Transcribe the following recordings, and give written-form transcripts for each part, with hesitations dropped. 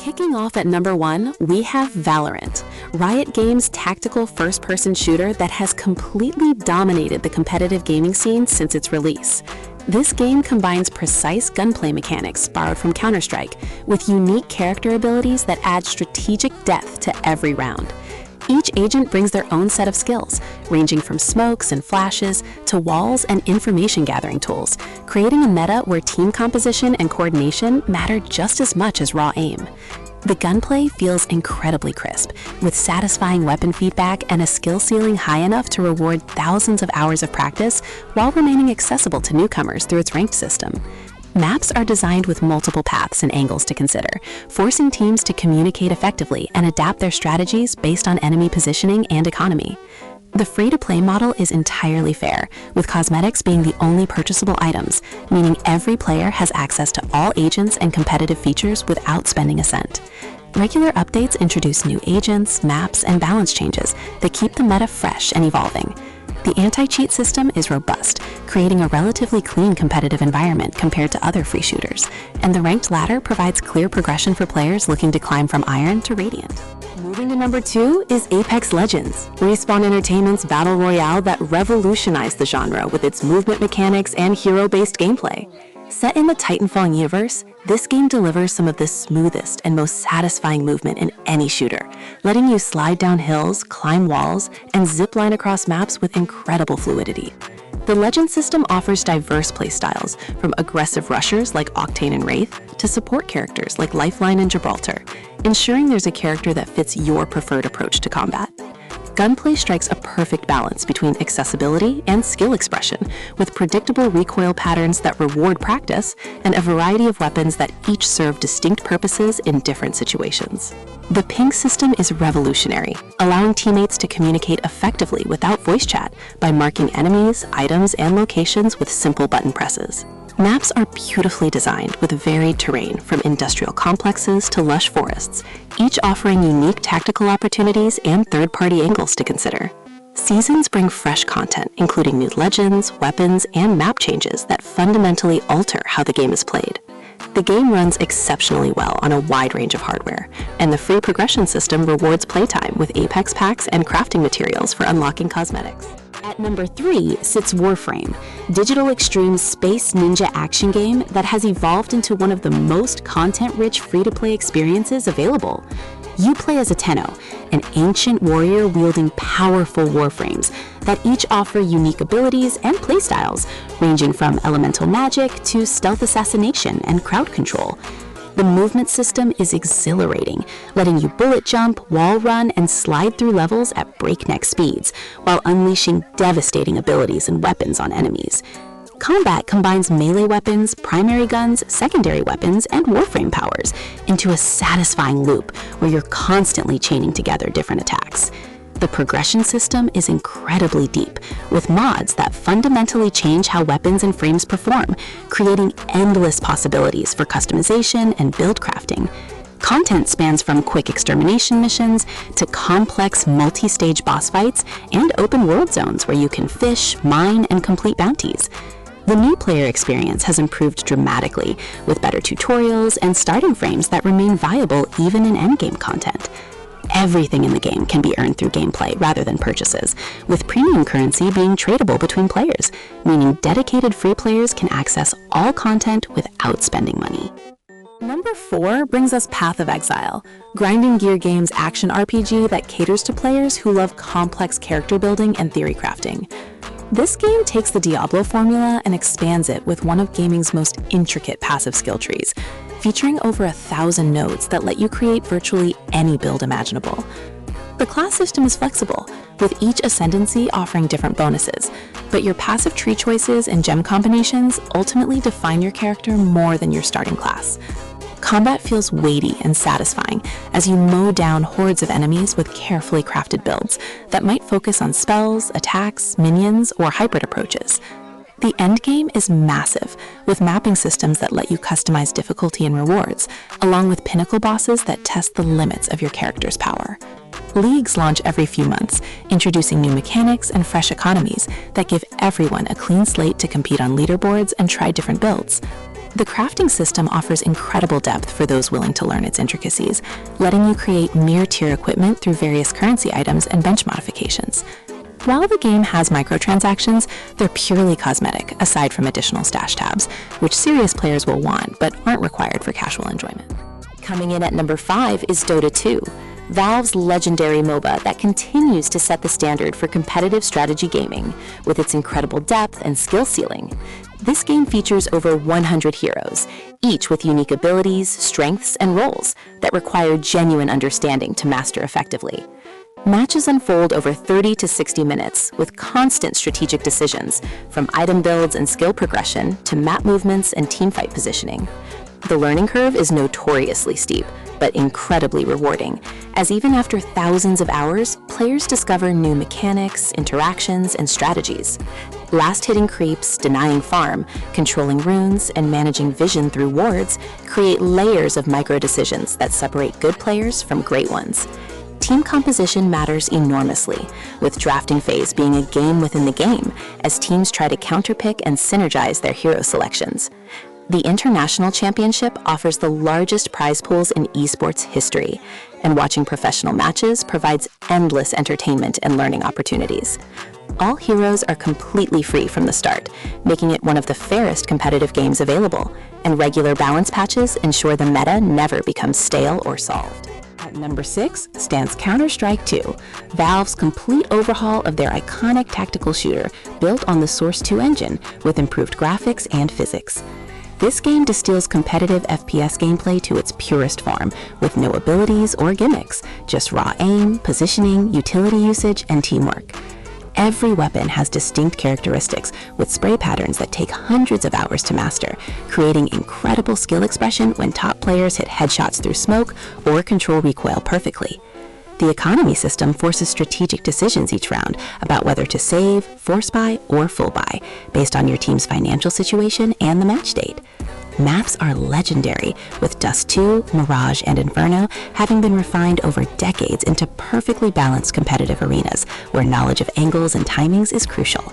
Kicking off at number 1, we have Valorant, Riot Games' tactical first-person shooter that has completely dominated the competitive gaming scene since its release. This game combines precise gunplay mechanics borrowed from Counter-Strike with unique character abilities that add strategic depth to every round. Each agent brings their own set of skills, ranging from smokes and flashes to walls and information gathering tools, creating a meta where team composition and coordination matter just as much as raw aim. The gunplay feels incredibly crisp, with satisfying weapon feedback and a skill ceiling high enough to reward thousands of hours of practice while remaining accessible to newcomers through its ranked system. Maps are designed with multiple paths and angles to consider, forcing teams to communicate effectively and adapt their strategies based on enemy positioning and economy. The free-to-play model is entirely fair, with cosmetics being the only purchasable items, meaning every player has access to all agents and competitive features without spending a cent. Regular updates introduce new agents, maps, and balance changes that keep the meta fresh and evolving. The anti-cheat system is robust, creating a relatively clean competitive environment compared to other free shooters, and the ranked ladder provides clear progression for players looking to climb from Iron to Radiant. Moving to number 2 is Apex Legends, Respawn Entertainment's battle royale that revolutionized the genre with its movement mechanics and hero-based gameplay. Set in the Titanfall universe, this game delivers some of the smoothest and most satisfying movement in any shooter, letting you slide down hills, climb walls, and zipline across maps with incredible fluidity. The Legend system offers diverse playstyles, from aggressive rushers like Octane and Wraith to support characters like Lifeline and Gibraltar, ensuring there's a character that fits your preferred approach to combat. Gunplay strikes a perfect balance between accessibility and skill expression, with predictable recoil patterns that reward practice and a variety of weapons that each serve distinct purposes in different situations. The ping system is revolutionary, allowing teammates to communicate effectively without voice chat by marking enemies, items, and locations with simple button presses. Maps are beautifully designed with varied terrain from industrial complexes to lush forests, each offering unique tactical opportunities and third-party angles to consider. Seasons bring fresh content, including new legends, weapons, and map changes that fundamentally alter how the game is played. The game runs exceptionally well on a wide range of hardware, and the free progression system rewards playtime with Apex packs and crafting materials for unlocking cosmetics. At number 3 sits Warframe, Digital Extreme's space ninja action game that has evolved into one of the most content-rich free-to-play experiences available. You play as a Tenno, an ancient warrior wielding powerful warframes that each offer unique abilities and playstyles, ranging from elemental magic to stealth assassination and crowd control. The movement system is exhilarating, letting you bullet jump, wall run, and slide through levels at breakneck speeds, while unleashing devastating abilities and weapons on enemies. Combat combines melee weapons, primary guns, secondary weapons, and warframe powers into a satisfying loop where you're constantly chaining together different attacks. The progression system is incredibly deep, with mods that fundamentally change how weapons and frames perform, creating endless possibilities for customization and build crafting. Content spans from quick extermination missions to complex multi-stage boss fights and open world zones where you can fish, mine, and complete bounties. The new player experience has improved dramatically, with better tutorials and starting frames that remain viable even in endgame content. Everything in the game can be earned through gameplay rather than purchases, with premium currency being tradable between players, meaning dedicated free players can access all content without spending money. Number 4 brings us Path of Exile, Grinding Gear Games action RPG that caters to players who love complex character building and theory crafting. This game takes the Diablo formula and expands it with one of gaming's most intricate passive skill trees, featuring over 1,000 nodes that let you create virtually any build imaginable. The class system is flexible, with each ascendancy offering different bonuses, but your passive tree choices and gem combinations ultimately define your character more than your starting class. Combat feels weighty and satisfying as you mow down hordes of enemies with carefully crafted builds that might focus on spells, attacks, minions, or hybrid approaches. The endgame is massive, with mapping systems that let you customize difficulty and rewards, along with pinnacle bosses that test the limits of your character's power. Leagues launch every few months, introducing new mechanics and fresh economies that give everyone a clean slate to compete on leaderboards and try different builds. The crafting system offers incredible depth for those willing to learn its intricacies, letting you create mere-tier equipment through various currency items and bench modifications. While the game has microtransactions, they're purely cosmetic, aside from additional stash tabs, which serious players will want but aren't required for casual enjoyment. Coming in at number 5 is Dota 2, Valve's legendary MOBA that continues to set the standard for competitive strategy gaming with its incredible depth and skill ceiling. This game features over 100 heroes, each with unique abilities, strengths, and roles that require genuine understanding to master effectively. Matches unfold over 30 to 60 minutes with constant strategic decisions, from item builds and skill progression to map movements and teamfight positioning. The learning curve is notoriously steep, but incredibly rewarding, as even after thousands of hours, players discover new mechanics, interactions, and strategies. Last-hitting creeps, denying farm, controlling runes, and managing vision through wards create layers of micro-decisions that separate good players from great ones. Team composition matters enormously, with drafting phase being a game within the game, as teams try to counterpick and synergize their hero selections. The International Championship offers the largest prize pools in esports history, and watching professional matches provides endless entertainment and learning opportunities. All heroes are completely free from the start, making it one of the fairest competitive games available, and regular balance patches ensure the meta never becomes stale or solved. At number 6 stands Counter-Strike 2, Valve's complete overhaul of their iconic tactical shooter built on the Source 2 engine with improved graphics and physics. This game distills competitive FPS gameplay to its purest form, with no abilities or gimmicks, just raw aim, positioning, utility usage, and teamwork. Every weapon has distinct characteristics, with spray patterns that take hundreds of hours to master, creating incredible skill expression when top players hit headshots through smoke or control recoil perfectly. The economy system forces strategic decisions each round about whether to save, force buy, or full buy, based on your team's financial situation and the match date. Maps are legendary, with Dust 2, Mirage, and Inferno having been refined over decades into perfectly balanced competitive arenas where knowledge of angles and timings is crucial.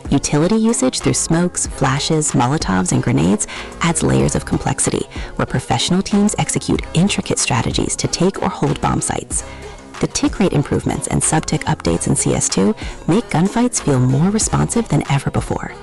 Utility usage through smokes, flashes, molotovs, and grenades adds layers of complexity, where professional teams execute intricate strategies to take or hold bomb sites. The tick rate improvements and sub-tick updates in CS2 make gunfights feel more responsive than ever before.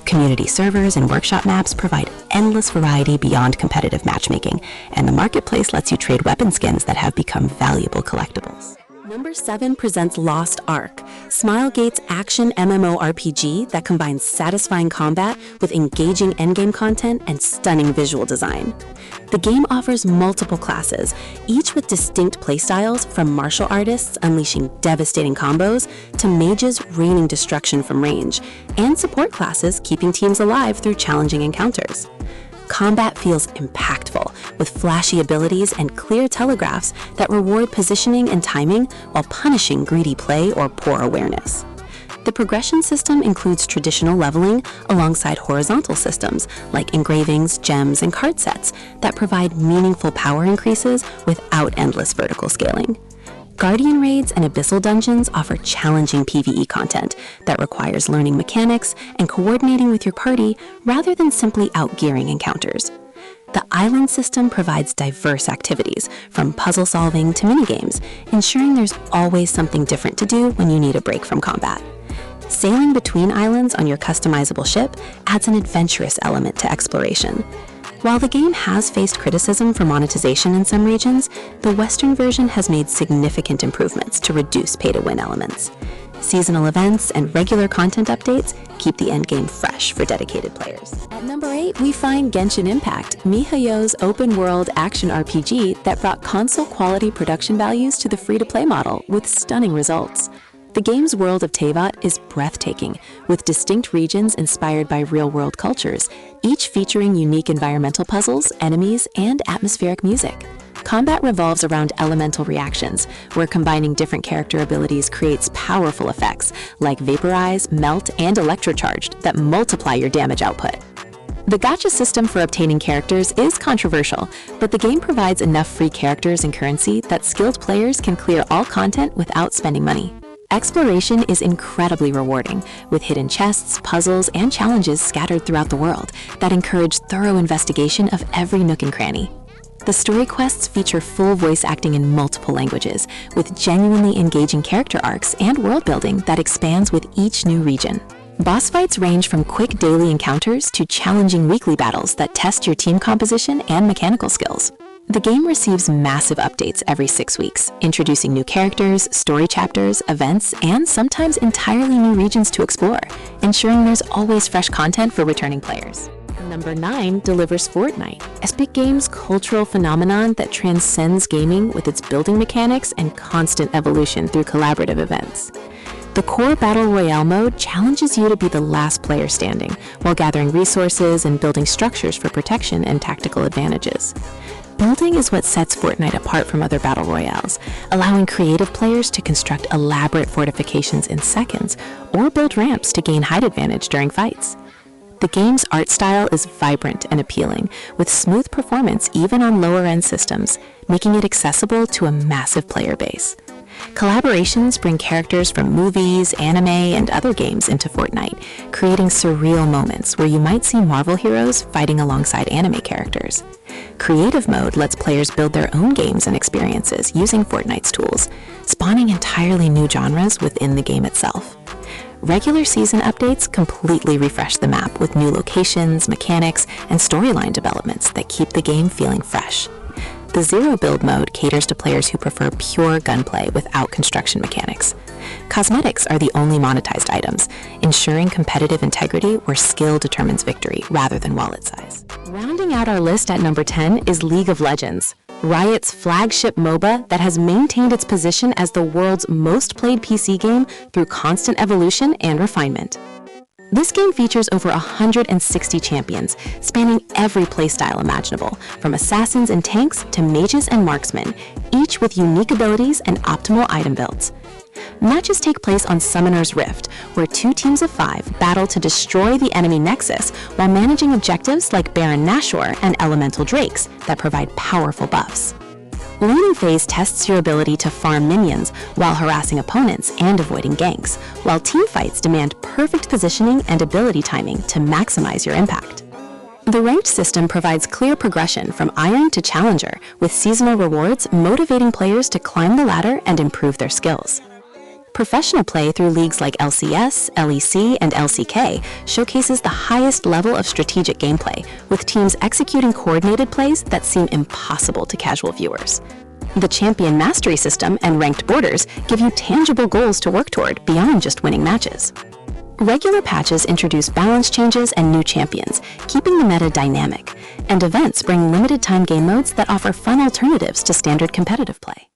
Community servers and workshop maps provide endless variety beyond competitive matchmaking, and the marketplace lets you trade weapon skins that have become valuable collectibles. Number 7 presents Lost Ark, Smilegate's action MMORPG that combines satisfying combat with engaging endgame content and stunning visual design. The game offers multiple classes, each with distinct playstyles, from martial artists unleashing devastating combos to mages raining destruction from range, and support classes keeping teams alive through challenging encounters. Combat feels impactful, with flashy abilities and clear telegraphs that reward positioning and timing while punishing greedy play or poor awareness. The progression system includes traditional leveling alongside horizontal systems like engravings, gems, and card sets that provide meaningful power increases without endless vertical scaling. Guardian raids and abyssal dungeons offer challenging PvE content that requires learning mechanics and coordinating with your party rather than simply outgearing encounters. The island system provides diverse activities, from puzzle solving to minigames, ensuring there's always something different to do when you need a break from combat. Sailing between islands on your customizable ship adds an adventurous element to exploration. While the game has faced criticism for monetization in some regions, the Western version has made significant improvements to reduce pay-to-win elements. Seasonal events and regular content updates keep the endgame fresh for dedicated players. At number 8, we find Genshin Impact, miHoYo's open-world action RPG that brought console-quality production values to the free-to-play model with stunning results. The game's world of Teyvat is breathtaking, with distinct regions inspired by real-world cultures, each featuring unique environmental puzzles, enemies, and atmospheric music. Combat revolves around elemental reactions, where combining different character abilities creates powerful effects like Vaporize, Melt, and Electrocharged that multiply your damage output. The gacha system for obtaining characters is controversial, but the game provides enough free characters and currency that skilled players can clear all content without spending money. Exploration is incredibly rewarding, with hidden chests, puzzles, and challenges scattered throughout the world that encourage thorough investigation of every nook and cranny. The story quests feature full voice acting in multiple languages, with genuinely engaging character arcs and world building that expands with each new region. Boss fights range from quick daily encounters to challenging weekly battles that test your team composition and mechanical skills. The game receives massive updates every 6 weeks, introducing new characters, story chapters, events, and sometimes entirely new regions to explore, ensuring there's always fresh content for returning players. Number 9 delivers Fortnite, Epic Games' cultural phenomenon that transcends gaming with its building mechanics and constant evolution through collaborative events. The core Battle Royale mode challenges you to be the last player standing, while gathering resources and building structures for protection and tactical advantages. Building is what sets Fortnite apart from other Battle Royales, allowing creative players to construct elaborate fortifications in seconds or build ramps to gain height advantage during fights. The game's art style is vibrant and appealing, with smooth performance even on lower-end systems, making it accessible to a massive player base. Collaborations bring characters from movies, anime, and other games into Fortnite, creating surreal moments where you might see Marvel heroes fighting alongside anime characters. Creative mode lets players build their own games and experiences using Fortnite's tools, spawning entirely new genres within the game itself. Regular season updates completely refresh the map with new locations, mechanics, and storyline developments that keep the game feeling fresh. The Zero Build mode caters to players who prefer pure gunplay without construction mechanics. Cosmetics are the only monetized items, ensuring competitive integrity where skill determines victory rather than wallet size. Rounding out our list at number 10 is League of Legends, Riot's flagship MOBA that has maintained its position as the world's most played PC game through constant evolution and refinement. This game features over 160 champions, spanning every playstyle imaginable, from assassins and tanks to mages and marksmen, each with unique abilities and optimal item builds. Matches take place on Summoner's Rift, where 2 teams of 5 battle to destroy the enemy nexus while managing objectives like Baron Nashor and Elemental Drakes that provide powerful buffs. Laning phase tests your ability to farm minions while harassing opponents and avoiding ganks, while teamfights demand perfect positioning and ability timing to maximize your impact. The ranked system provides clear progression from Iron to Challenger, with seasonal rewards motivating players to climb the ladder and improve their skills. Professional play through leagues like LCS, LEC, and LCK showcases the highest level of strategic gameplay, with teams executing coordinated plays that seem impossible to casual viewers. The Champion Mastery system and ranked borders give you tangible goals to work toward beyond just winning matches. Regular patches introduce balance changes and new champions, keeping the meta dynamic, and events bring limited-time game modes that offer fun alternatives to standard competitive play.